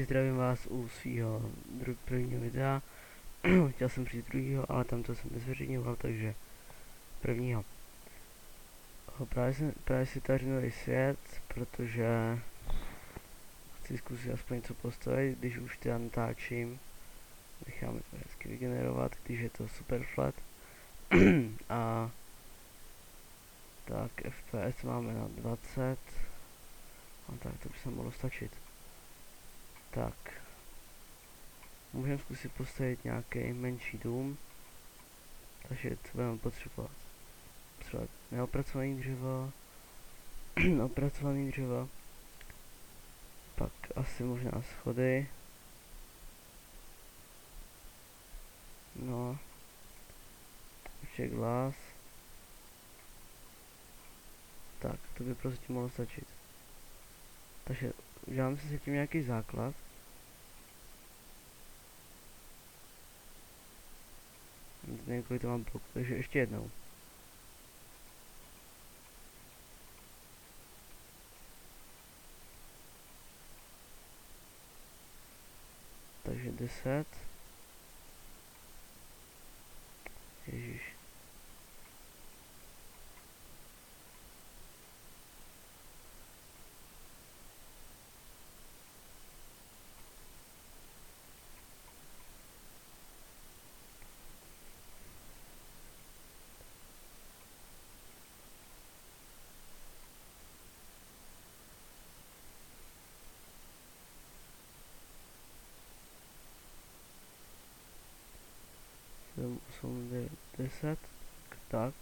Zdravím vás u svého prvního videa. Chtěl jsem přijít druhýho, ale tam to jsem nezveřejňoval, takže prvního. Právě si tařím nový svět, protože chci zkusit aspoň něco postavit, když už teda natáčím. Necháme to hezky vygenerovat, když je to super flat. A tak FPS máme na 20. A tak to by se mohlo stačit. Tak. Můžeme zkusit postavit nějaký menší dům. Takže to budeme potřebovat. Třeba neopracovaný dřevo, opracovaný dřevo, pak asi možná schody, no, ještě glas, tak to by prostě mohlo stačit. Takže uděláme si tím nějaký základ. Nevím, kolik to mám blok, takže ještě jednou. Takže 10. Ježíš. Sedm, 8, 9, 10. Tak.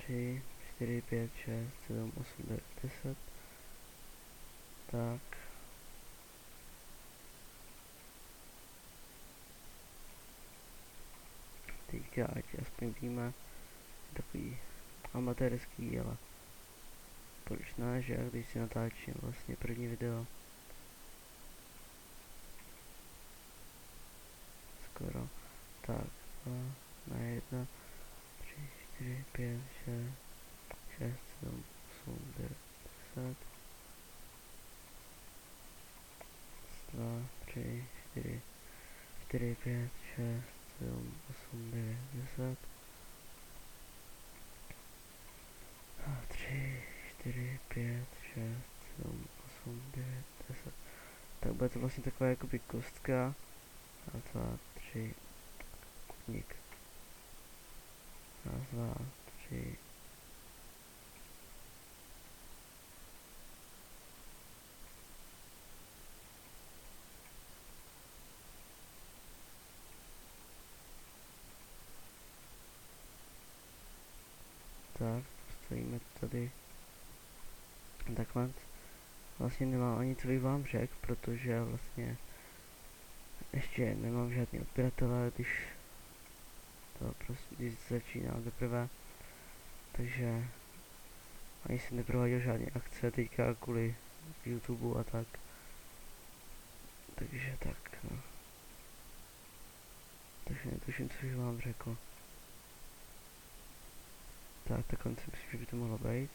3, 4, 5, 6, 7, 8, 9, 10. Tak. Teďka ať aspoň víme, takový amatérský, ale proč ne, že když si natáčím vlastně první video. Skoro. Tak, 2 na 1, 3, 4, 5, 6, 6, 7, 8, 9, 10. 2, 3, 4, 4, 5, 6, 7, 8, 9, 10. 3, 4, 5, 6, 7, 8, 9, 10. Tak bude to vlastně taková jakoby kostka. A 2, 3, kutník. 1, 2, 3. Tak, stojíme tady. Takhle. Vlastně nemám ani co bych vám řekl, protože vlastně ještě nemám žádný odběratele, když to prostě když začíná teprve. Takže ani jsem neprováděl žádné akce teďka kvůli YouTube a tak. Takže tak, no. Takže netuším, co bych vám řekl. Tak, takhle si myslím, že by to mohlo být.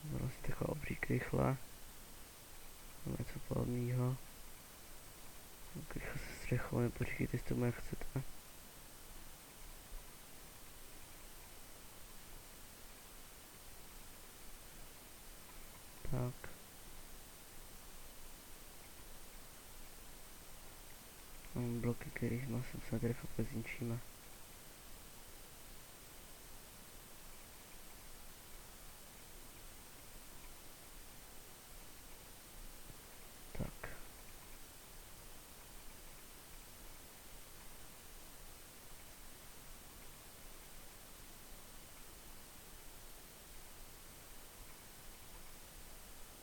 Vlastně taková obří krychle. Máme něco podobného. Krychle se střechou, nepočkejte, jestli tomu jak chcete. Tak. Mám bloky, kterých se tady fakt zničíme. Tak.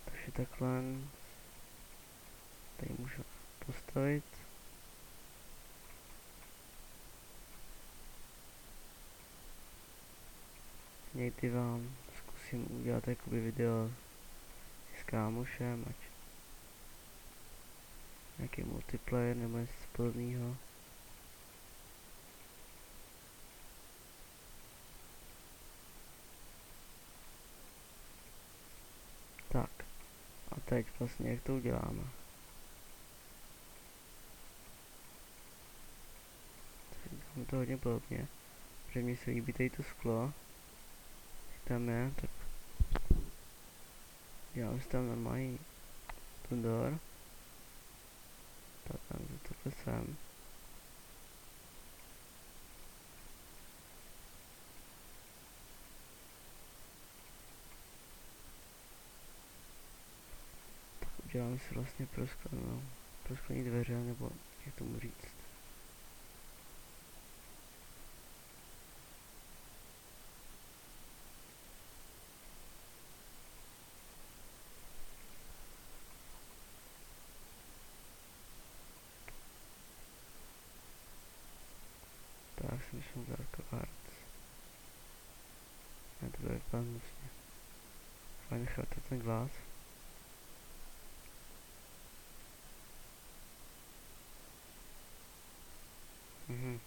Takže takhle. Tady můžu postavit. Někdy vám zkusím udělat jakoby video s kámošem, ať nějaký multiplayer nebo něco podobného. Tak. teď vlastně, jak to uděláme. Děláme to hodně podobně, protože mně se líbí tady to sklo. Tam je, tak dělám si tam normální tundor. Tak tam takhle sem. Tak udělám si vlastně prosklený dveře, nebo jak tomu říct. Tak si musím dát kvart. Ne, to bude vypadat hnusně. Fajn nechat ten glas. Mhm.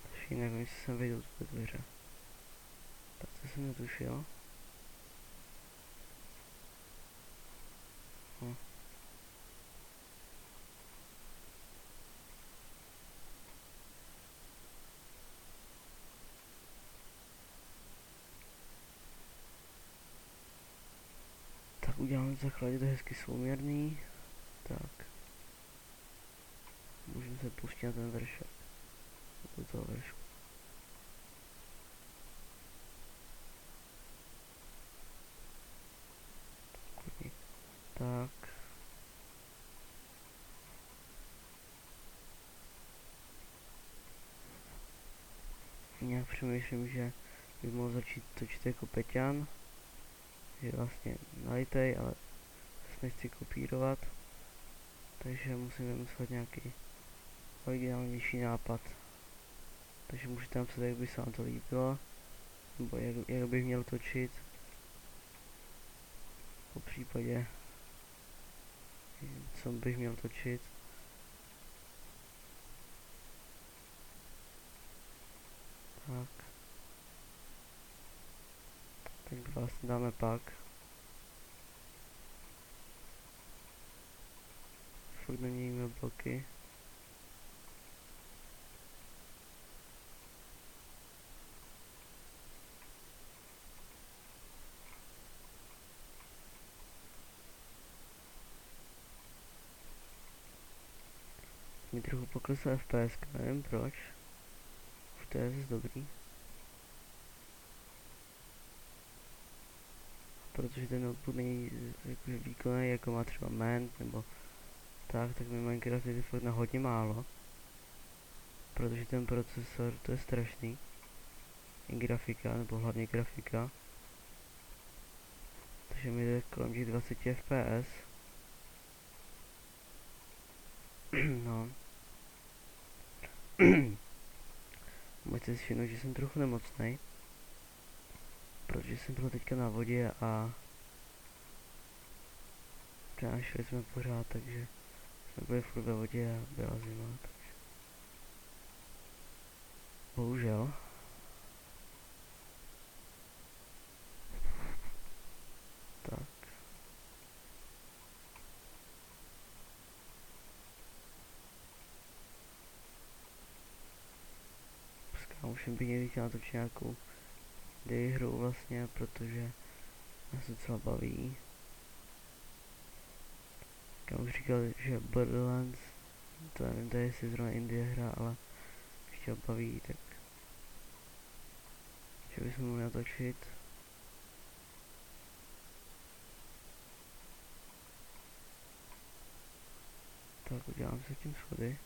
Takže jinak oni se sem vejdou do dveře. Tak to jsem netušil. No. Tak uděláme základě to hezky souměrný. Tak. Můžeme se pustit na ten vršek. Do toho vršku. Tak. Nějak přemýšlím, že bych mohl začít točit jako Peťan. Je vlastně nalitej, ale nechci kopírovat. Takže musím vymyslet nějaký originálnější nápad. Takže můžete napsat, jak by se vám to líbilo. Nebo jak bych měl točit. Po případě, co bych měl točit. Tak. Tak vlastně dáme pak. Furt neměníme bloky. Mi trochu poklesl FPS, nevím proč. Už to je zase dobrý. Protože ten notebook není jakože výkonný, jako má třeba Ment nebo tak mi Minecraft je fakt na hodně málo. Protože ten procesor, to je strašný. I grafika, nebo hlavně grafika. Takže mi jde kolem těch 20 FPS. No. Můžete si všimnout, že jsem trochu nemocnej. Protože jsem byl teďka na vodě a přenášeli jsme pořád, takže jsme byli furt ve vodě a byla zima, takže bohužel. Tak. S kámošem bych někdy chtěl natočit nějakou hru vlastně, protože nás docela baví. Kámoš říkal, že Borderlands, to nevím, to je jestli zrovna indie hra, ale když tě baví, tak že bychom mohli natočit. Tak udělám se tím schody.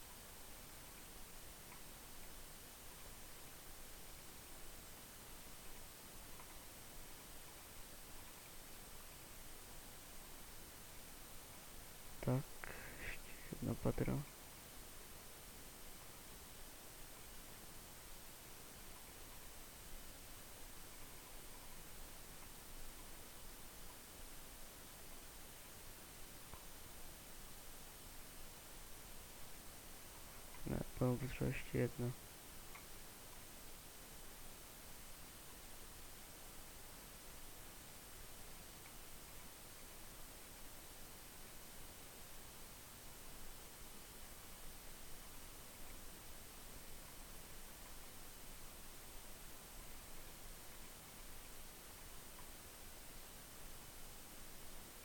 Tak, ještě jedno patro. budeme potřebovat ještě jedno.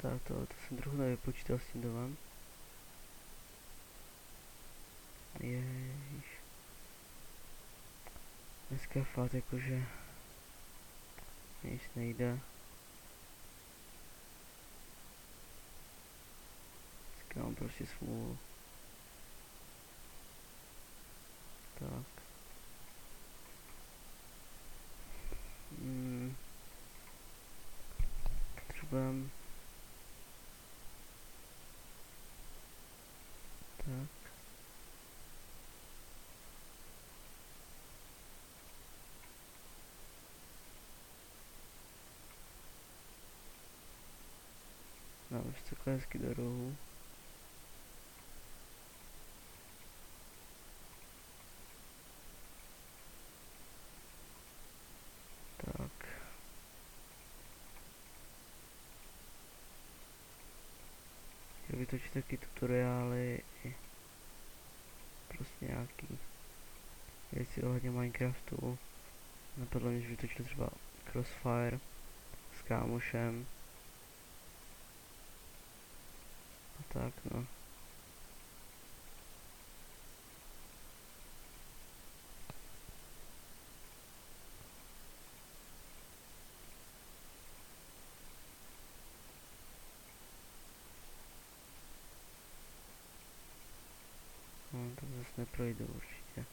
Tak to jsem trochu nevypočítal s tím domem. Ježiš. Dneska fakt jakože nic nejde. Dneska mám prostě smůlu. Tak. Potřebujeme. Tak. Dáme si takhle hezky do rohu. Tak. Chtěl vytočit taky tutoriály. Prostě nějaký věci ohledně Minecraftu. Napadlo mě, že vytočil třeba Crossfire s kámošem. A tak no. No, to zase neprojde určitě.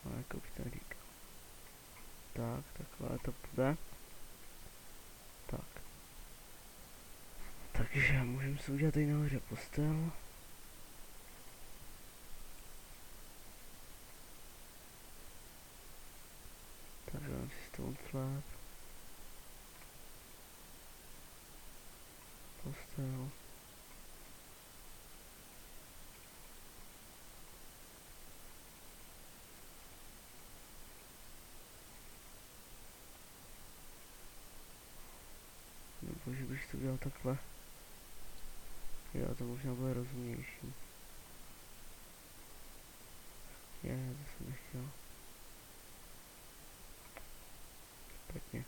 No, jako bych to říkal. Tak, takhle to půjde. Tak. Takže můžeme si udělat tady nahoře postel. Takže mám si stone slab. Postel. Nebo že bych to udělal takhle. Jo, to možná bude rozumnější. To jsem nechtěl. Špatně.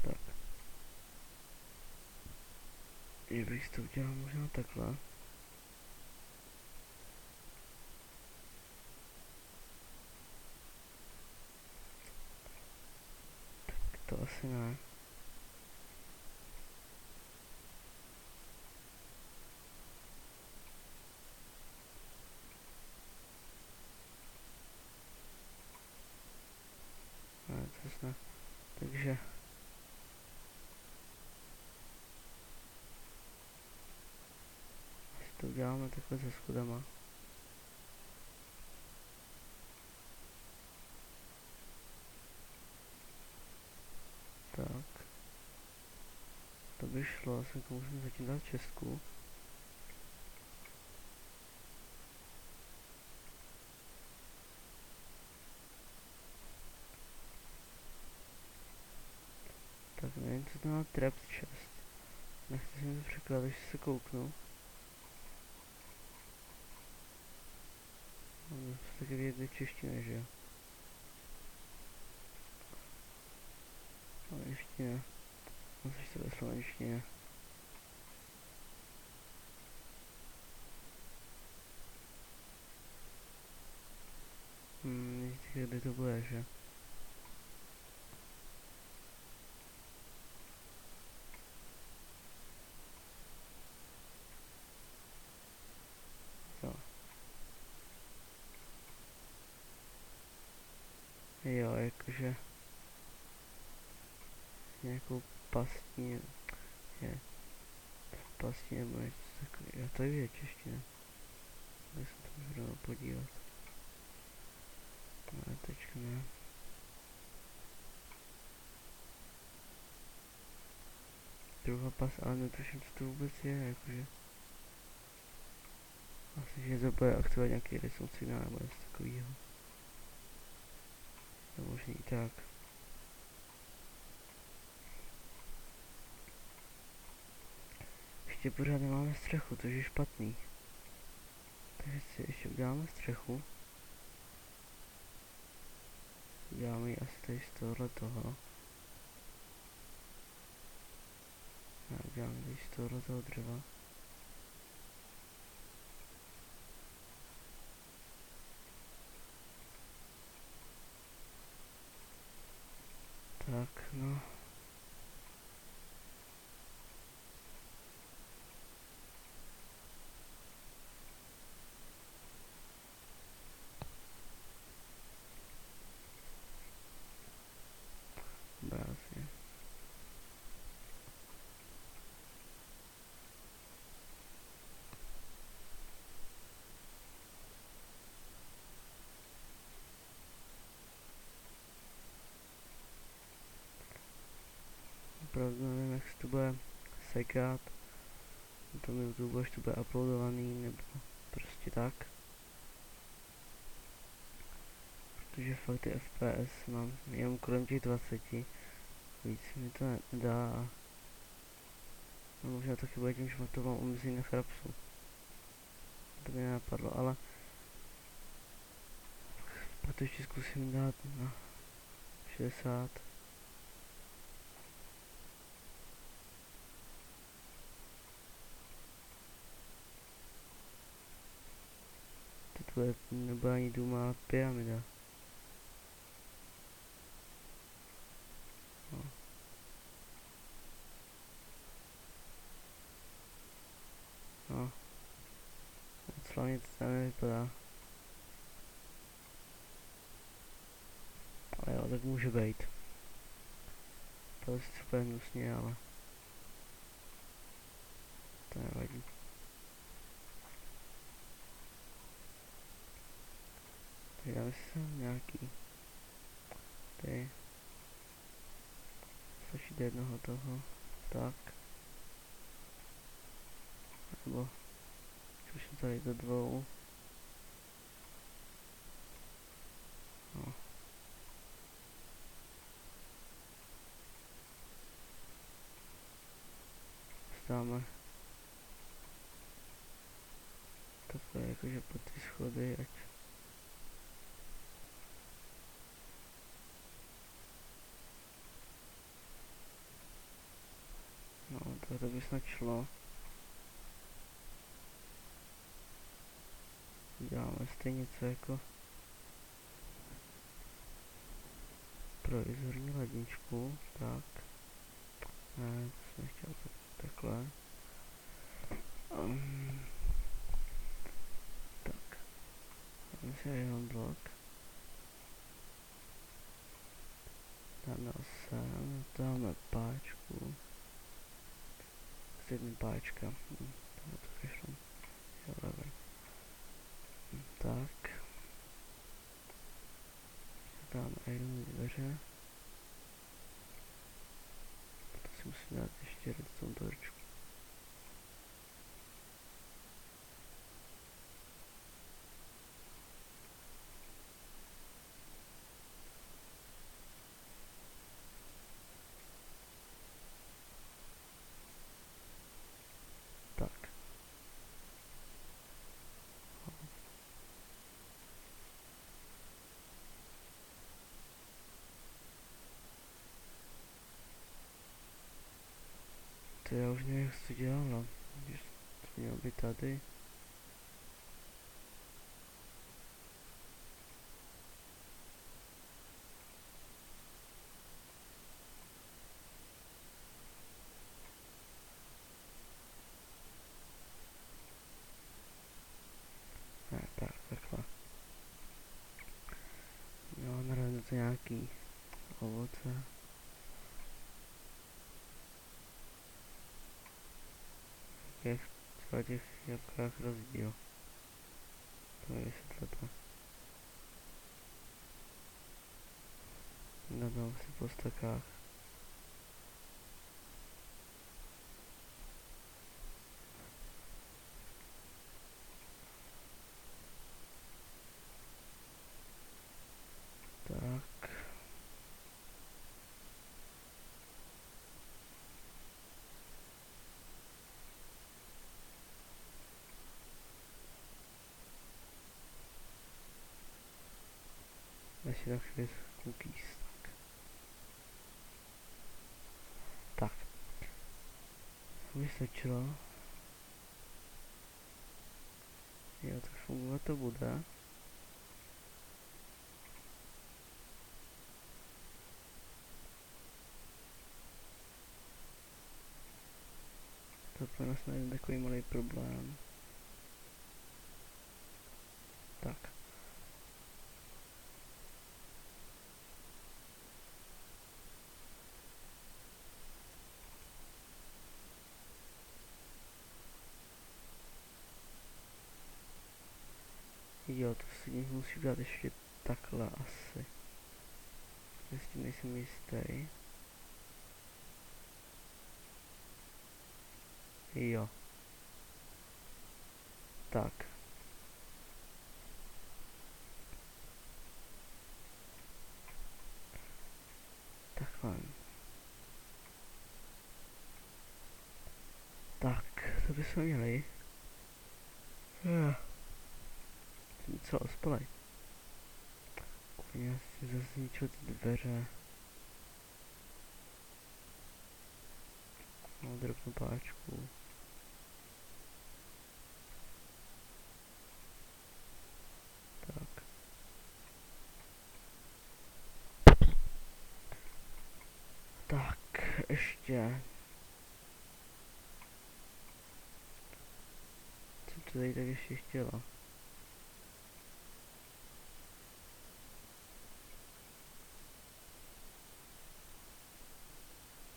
Tak. Že bych to udělal možná takhle. Tak to asi ne. Ne, to zase ne. Takže asi to uděláme takhle se schodama. Tak. To by šlo, asi to můžeme zatím dát čestku. Tak nevím, co znamená trap chest. Nechci si mi to překládat, když se kouknu. No, to taky vědět češtiny, že jo? Slovenština. Musíš to ve slovenštině. Nevíte, kde to bude, že? Jo. Jo, jakože nějakou pastní je pastní nebo něco takový. Já tady je čeština. Tak se to můžu podívat. No, tečka ne. druhá pas, ale netuším, co to vůbec je, jakože. Asi, že to bude aktivovat nějaký redstone signál nebo něco takovýho. To možný i tak. Ještě pořád nemáme střechu, což je špatný. Takže si ještě uděláme střechu. Uděláme ji asi tady z tohohle toho. Já udělám tady z tohohle toho dřeva. Tak, no. Obrazně. Opravdu nevím, jak se to bude sekat. Na tom YouTube, až to bude uploadovaný, nebo prostě tak. Protože fakt ty FPS mám jenom kolem těch 20. Víc mi to nedá a no, možná to chybuje tím, že mám to mám omezení na chrapsu. To mě nenapadlo, ale pak to ještě zkusím dát na 60. To nebude ani dům, ale pyramida. No. No. Slavně to tam nevypadá. Ale jo, tak může být. To je super hnusně, ale to nevadí. Tak dáme si sem nějaký tady stačí do jednoho toho, tak. Nebo zkusím tady do dvou. No. Dáme takhle jakože pod ty schody, ať no, to by snad šlo. Děláme stejně co jako provizorní ledničku, tak. Ne, to jsem chtěl takhle. Tak. Dáme si iron block. Dáme sem, dáme páčku. Z jedné páčka. Dáme to kašlem. Tak. Dáme iron dveře. Potom si musím dát ještě redstone torčku. Tak. To já už nevím, jak se to dělalo. Když to mělo být tady. Ne, tak, takhle. Jo, narazím to nějaký ovoce. Jak třeba těch jabkách rozdíl. To mi vysvětlete. Nadal si po stakách. Asi na chvíli cookies. Tak. By stačilo. Jo, tak fungovat to bude. To pro nás najde takový malý problém. Tak. Jo, to si musím dát ještě takhle asi. Já s tím nejsem jistý. Jo. Tak. Takhle. Tak, to bychom měli. Jsem docela ospalej. Já si zase zničil ty dveře. No, drobnou páčku. Tak. Tak, ještě. Co to tady tak ještě chtěla?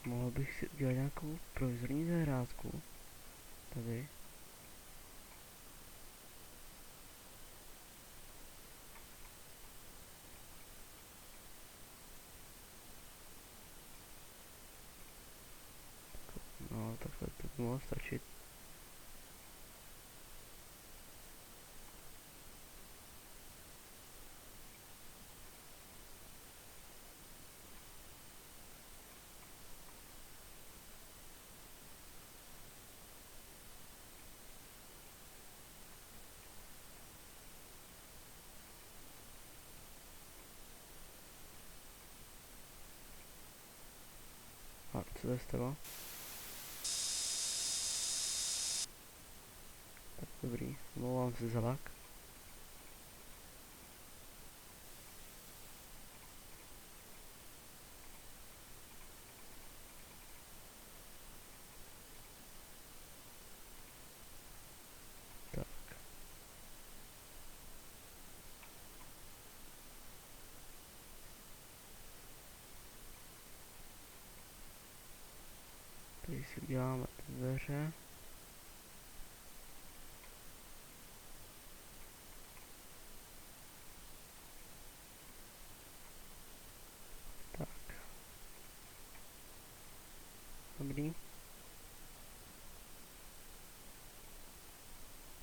Mohl bych si udělat nějakou provizorní zahrádku. Tady. No, takhle to by mohlo stačit. A co to stalo? Tak dobrý, omlouvám se za lag. Tak. Tady si uděláme ty dveře. Tak. Dobrý.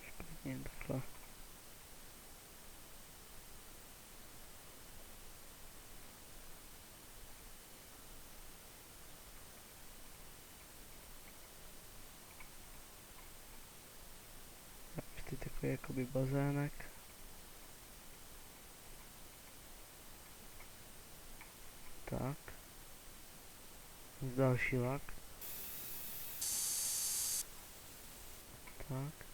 Špatně, takhle. Ještě takový jakoby bazének. Tak. Další lak. Tak.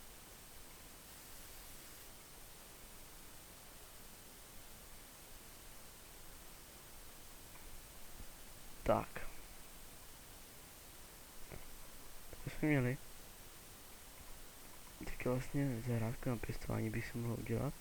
Tak. To jsme měli. Taky vlastně zahrádku na pěstování bych si mohl udělat.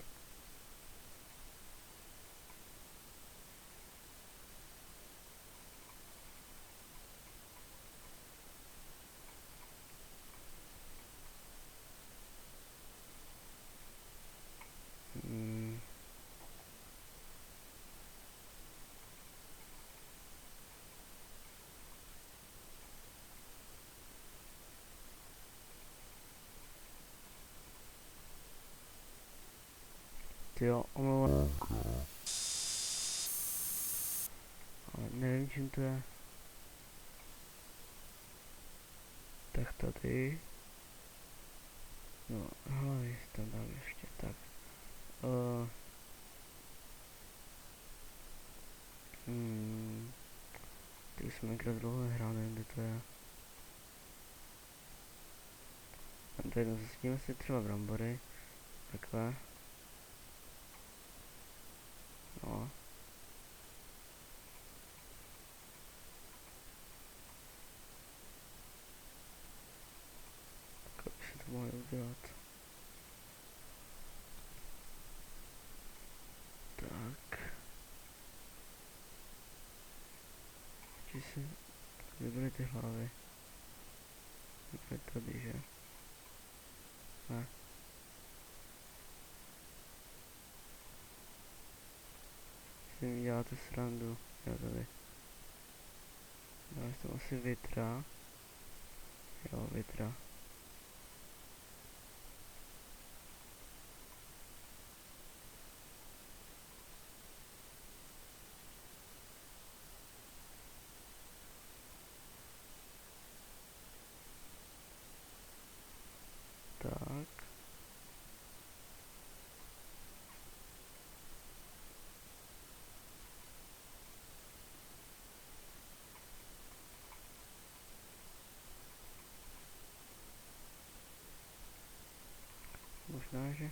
Jo, omlouvám. Ale nevím, čím to je. Tak tady. No, hlavy tam dám ještě, tak. jsem Minecraft dlouho nehrál, nevím, kde to je. A to jedno, zasadíme si třeba brambory. Takhle. No. Takhle by se to mohli udělat. Tak. Ještě si... Kde byly ty hlavy? Byly tady, že? Ne. Si mi děláte srandu. Já tady. Dáme tam asi vitra. Jo, vitra. Tak. Možná, že...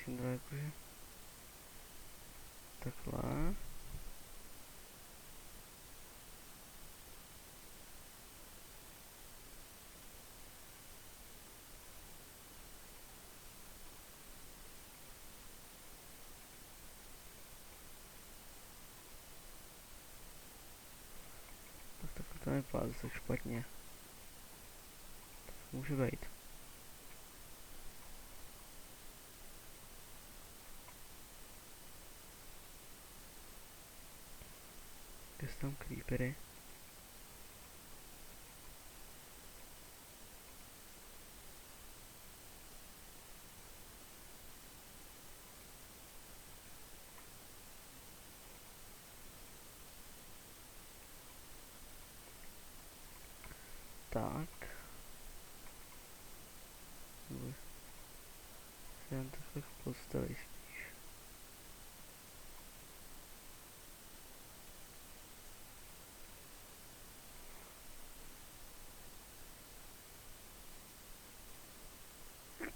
Jsem dal jakože... Takhle. Tak takhle to nevypadá zase špatně. Tak může být. Kde jsou tam creepery? Tak. Nebo se jen takhle postaví spíš.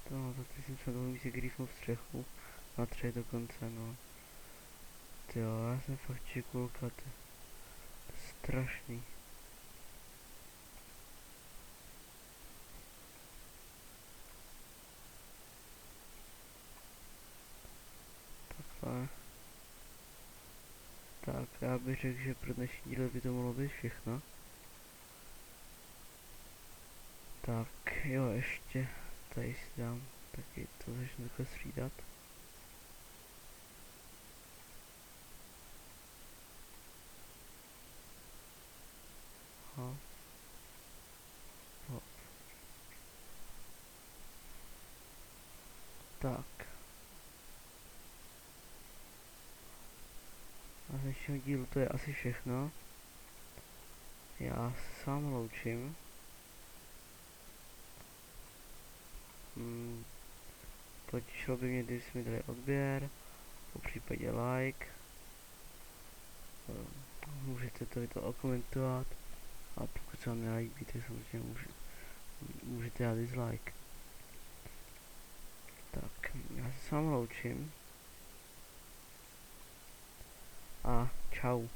No, tak teď jsem třeba mohl mít grifnou střechu. Na 3 dokonce, no. Tyjo, já jsem fakt čikulka, to je strašný. Takhle. Tak, já bych řekl, že pro dnešní díl by to mohlo být všechno. Tak, jo, ještě tady si dám, taky to začnu takhle střídat. Aha. Hop. Tak. A z dnešního dílu to je asi všechno. Já se s vámi loučím. Potěšilo by mě, kdybyste mi dali odběr, po případě like. Můžete to video okomentovat. A pokud se vám nelíbí, tak samozřejmě můžete dát dislike. Tak, já se s vámi loučím. A čau.